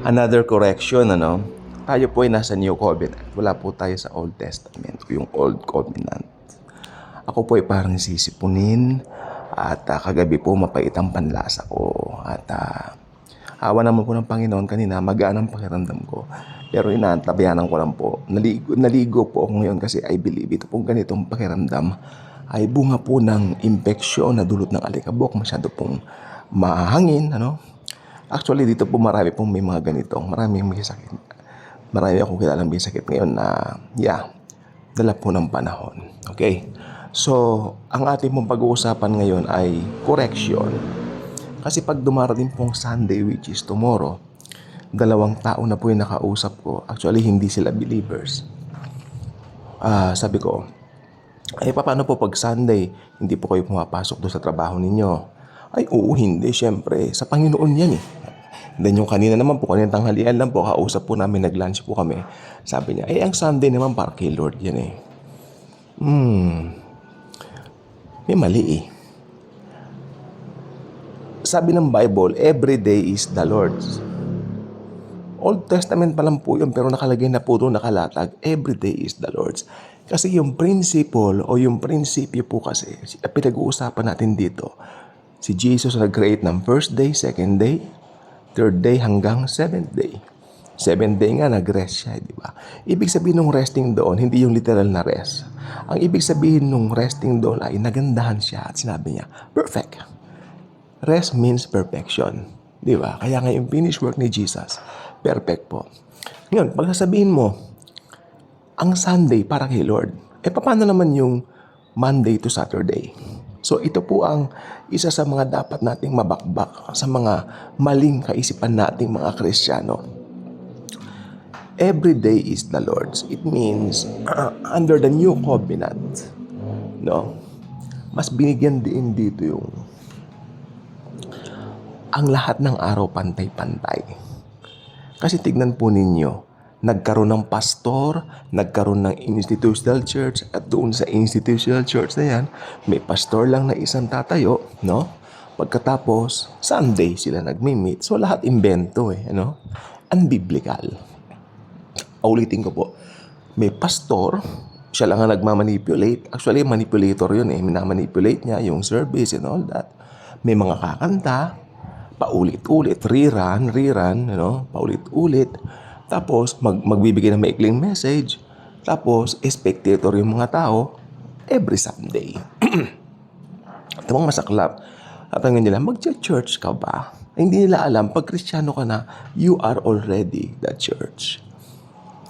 Another correction, tayo po ay nasa New Covenant. Wala po tayo sa Old Testament o yung Old Covenant. Ako po ay parang sisipunin at kagabi po mapait ang panlasa ko. At awa naman po ng Panginoon kanina, magaan ang pakiramdam ko. Pero inaantabayanan ko lang po. Naligo po ako ngayon kasi I believe ito pong ganitong pakiramdam ay bunga po ng impeksyon na dulot ng alikabok. Masyado pong mahangin, Actually, dito po marami pong may mga ganitong. Maraming may sakit. Marami akong kilalang may sakit ngayon na, dala po ng panahon. Okay? So, ang ating pong pag-uusapan ngayon ay correction. Kasi pag dumarating pong Sunday, which is tomorrow, 2 tao na po yung nakausap ko. Actually, hindi sila believers. Sabi ko, paano po pag Sunday, hindi po kayo pumapasok doon sa trabaho ninyo? Ay, oo, hindi. Siyempre, sa Panginoon yan eh. Then yung kanina naman po, kanina tanghalian lang po, kausap po namin, nag-lunch po kami. Sabi niya, ang Sunday naman para kay Lord yan eh. May mali eh. Sabi ng Bible, every day is the Lord's. Old Testament pa lang po yun, pero nakalagay na po doon, nakalatag, every day is the Lord's. Kasi yung principle o yung prinsipyo po kasi, pinag-uusapan natin dito, si Jesus nag-create ng first day, second day, third day hanggang seventh day. Seventh day nga nag-rest siya, di ba? Ibig sabihin ng resting doon, hindi yung literal na rest. Ang ibig sabihin ng resting doon ay nagandahan siya at sinabi niya, perfect. Rest means perfection. Di ba? Kaya nga yung finished work ni Jesus, perfect po. Ngayon, pag sasabihin mo, ang Sunday para kay Lord, paano naman yung Monday to Saturday? So ito po ang isa sa mga dapat nating mabakbak sa mga maling kaisipan nating mga Kristiyano. Every day is the Lord's. It means under the new covenant, mas binigyan din dito yung ang lahat ng araw pantay-pantay. Kasi tignan po ninyo, nagkaroon ng pastor, nagkaroon ng institutional church, at doon sa institutional church na yan, may pastor lang na isang tatayo, Pagkatapos, Sunday sila nagmi-meet. So, lahat invento Unbiblical. Ulitin ko po, may pastor, siya lang ang nagmamanipulate. Actually, manipulator yun Minamanipulate niya yung service and all that. May mga kakanta, paulit-ulit, rerun, paulit-ulit. Tapos, magbibigay ng maikling message. Tapos, spectator yung mga tao every Sunday. Ito mga masaklap. Tatanungin nila, mag-church ka ba? Hindi nila alam, pag Kristiyano ka na, you are already the church.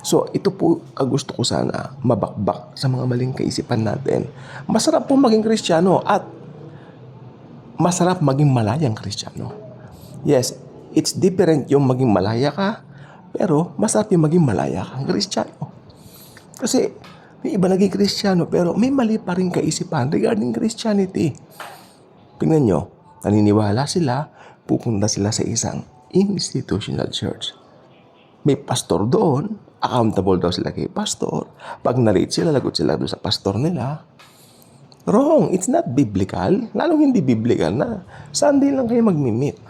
So, ito po gusto ko sana mabakbak sa mga maling kaisipan natin. Masarap po maging Kristiyano at masarap maging malayang Kristiyano. Yes, it's different yung maging malaya ka, pero masarap yung maging malaya kang Kristiyano. Kasi may iba naging Kristiyano pero may mali pa rin kaisipan regarding Christianity. Tingnan nyo, naniniwala sila, pupunta sila sa isang institutional church. May pastor doon, accountable daw sila kay pastor. Pag na-late sila, lagot sila doon sa pastor nila. Wrong, it's not biblical. Lalong hindi biblical na Sunday lang kayo magmi-meet.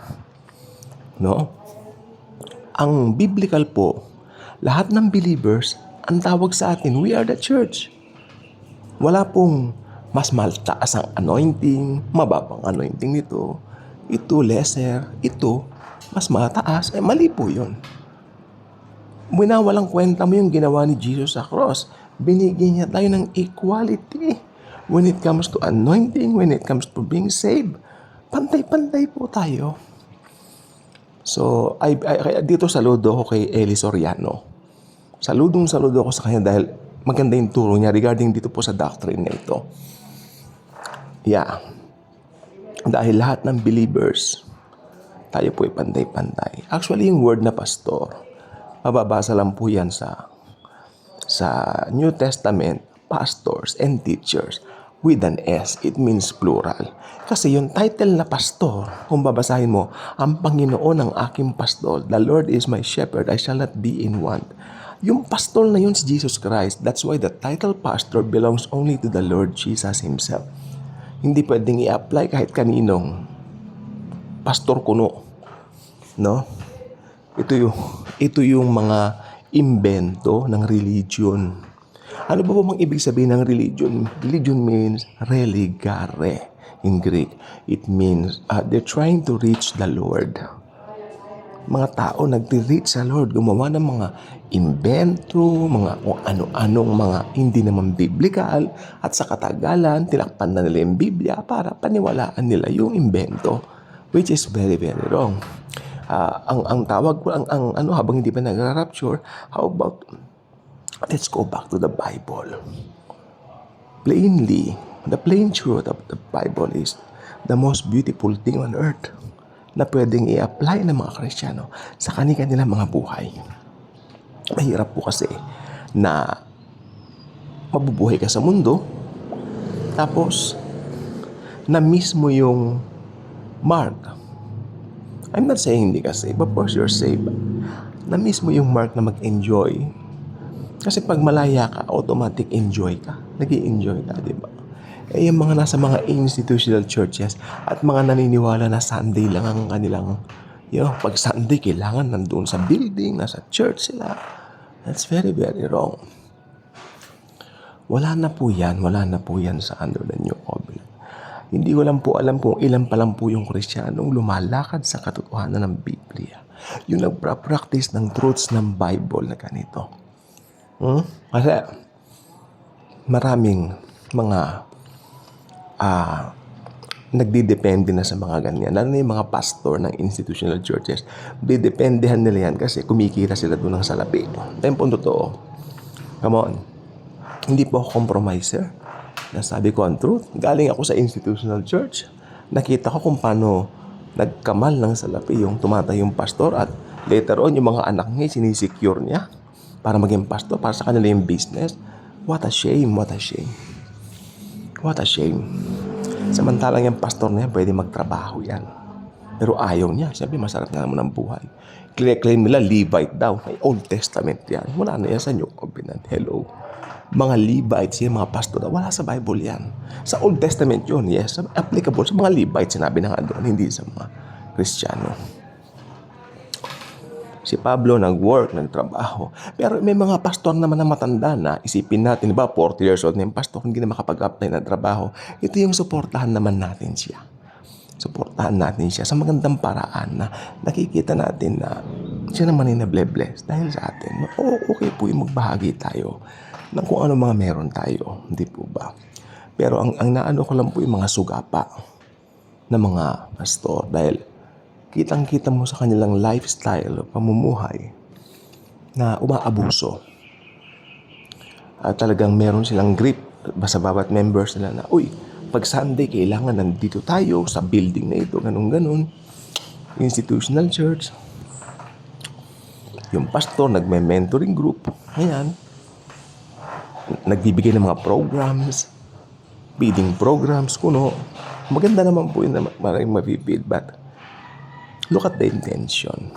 Ang biblical po, lahat ng believers, ang tawag sa atin, we are the church. Wala pong mas mataas ang anointing, mababang anointing nito, ito lesser, ito mas mataas. Mali po yun. Walang kwenta mo yung ginawa ni Jesus sa cross. Binigyan niya tayo ng equality. When it comes to anointing, when it comes to being saved, pantay-pantay po tayo. So, dito saludo ako kay Eli Soriano. Saludo ako sa kanya dahil maganda yung turo niya regarding dito po sa doctrine na ito. Dahil lahat ng believers, tayo po ay pantay-pantay. Actually, yung word na pastor, mababasa lang po yan sa New Testament, pastors and teachers. With an S, it means plural. Kasi yung title na pastor, kung babasahin mo, ang Panginoon ang aking pastor, the Lord is my shepherd, I shall not be in want. Yung pastor na yun si Jesus Christ. That's why the title pastor belongs only to the Lord Jesus Himself. Hindi pwedeng i-apply kahit kaninong pastor kuno. ito yung mga imbento ng religion. Ano ba bang ibig sabihin ng religion? Religion means religare in Greek. It means they're trying to reach the Lord. Mga tao nagre-reach sa Lord, gumawa ng mga invento, mga kung ano-anong mga hindi naman biblical, at sa katagalan, tinakpan na nila yung Biblia para paniwalaan nila yung invento, which is very, very wrong. Ang tawag ko, habang hindi pa nag-rapture, how about, let's go back to the Bible. Plainly, the plain truth of the Bible is the most beautiful thing on earth na pwedeng i-apply ng mga Kristiyano sa kanilang mga buhay. Mahirap po kasi na mabubuhay ka sa mundo, tapos na-miss mo yung mark. I'm not saying hindi ka saved, of course you're saved. Na-miss mo yung mark na mag-enjoy. Kasi pag malaya ka, automatic enjoy ka. Nag-i-enjoy ka, di ba? Yung mga nasa mga institutional churches at mga naniniwala na Sunday lang ang kanilang, pag Sunday kailangan nandun sa building, nasa church sila. That's very, very wrong. Wala na po yan sa under the new covenant. Hindi ko lang po alam kung ilan pa lang po yung Kristiyanong lumalakad sa katotohanan ng Biblia. Yung nagpa-practice ng truths ng Bible na ganito. Kasi maraming mga nagdidepende na sa mga ganyan. Lalo na yung mga pastor ng institutional churches. Didependehan nila yan kasi kumikita sila doon ng salapi. Tempong totoo. Come on. Hindi po ako compromiser. Nasabi ko ang truth. Galing ako sa institutional church. Nakita ko kung paano nagkamal ng salapi yung tumatayong pastor at later on yung mga anak niya sinisecure niya para maging pastor, para sa kanila yung business. What a shame, what a shame. What a shame. Samantalang yung pastor na yan, pwede magtrabaho yan. Pero ayaw niya. Sabi, masarap na naman ang buhay. Claim nila, Levite daw. May Old Testament yan. Wala na yan sa New Covenant. Hello. Mga Levites, yung mga pastor daw. Wala sa Bible yan. Sa Old Testament yun, yes. Applicable sa mga Levites, sinabi na nga doon, hindi sa mga Kristiyano. Si Pablo nag-work, nagtrabaho. Pero may mga pastor naman na matanda na, isipin natin, 40 years old na yung pastor, hindi na makapag-apply na trabaho. Ito yung suportahan naman natin siya. Suportahan natin siya sa magandang paraan na nakikita natin na siya naman ay nable-bless dahil sa atin. Okay po yung magbahagi tayo ng kung ano mga meron tayo. Hindi po ba? Pero ang naano ko lang po yung mga sugapa na mga pastor dahil kitang-kita mo sa kanilang lifestyle o pamumuhay na umaabuso. At talagang meron silang grip sa bawat members nila na, pag Sunday, kailangan nandito tayo sa building na ito, ganun-ganun. Institutional church. Yung pastor, nagme-mentoring group. Ayan. Nagbibigay ng mga programs, feeding programs, kuno. Maganda naman po yun na maraming mapipid, but look at the intention.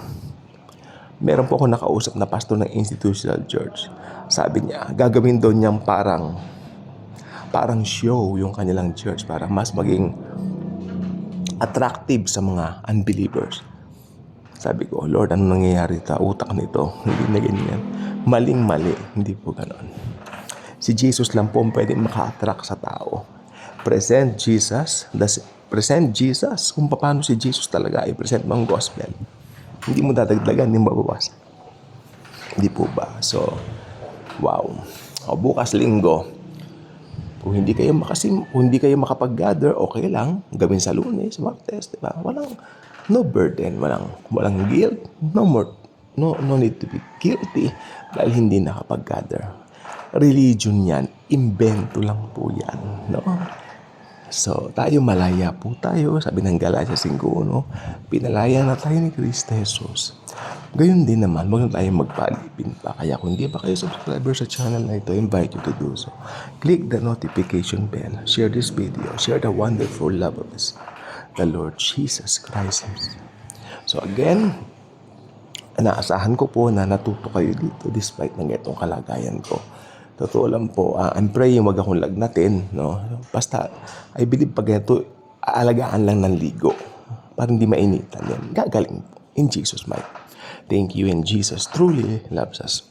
Meron po ako nakausap na pastor ng institutional church. Sabi niya, gagawin doon niyang parang show yung kanilang church para mas maging attractive sa mga unbelievers. Sabi ko, Lord, ano nangyayari sa utak nito? Hindi na ganyan. Maling-mali. Hindi po ganon. Si Jesus lang po pwede maka-attract sa tao. Present Jesus kung paano si Jesus talaga i-present mo ang gospel. Hindi mo dadagdagan, hindi mo babawasan. Hindi po ba? So, wow. Bukas linggo, kung hindi kayo makapag-gather, okay lang. Gawin sa Lunes, Martes, di ba? No burden, walang guilt, no need to be guilty dahil hindi nakapag-gather. Religion yan, invento lang po yan, no? So, tayo malaya po tayo. Sabi ng Galatia 5:1, pinalaya na tayo ni Kristo Jesus. Gayon din naman, huwag na tayo magpalipin pa. Kaya kung hindi pa kayo subscriber sa channel na ito, I invite you to do so. Click the notification bell. Share this video. Share the wonderful love of the Lord Jesus Christ. So again, naasahan ko po na natuto kayo dito despite ng itong kalagayan ko. Totoo lang po, I'm praying wag akong lagnatin, no? Basta, I believe pag ito, aalagaan lang ng ligo para hindi mainitan yan. Gagaling po, in Jesus' might. Thank you, and Jesus truly loves us.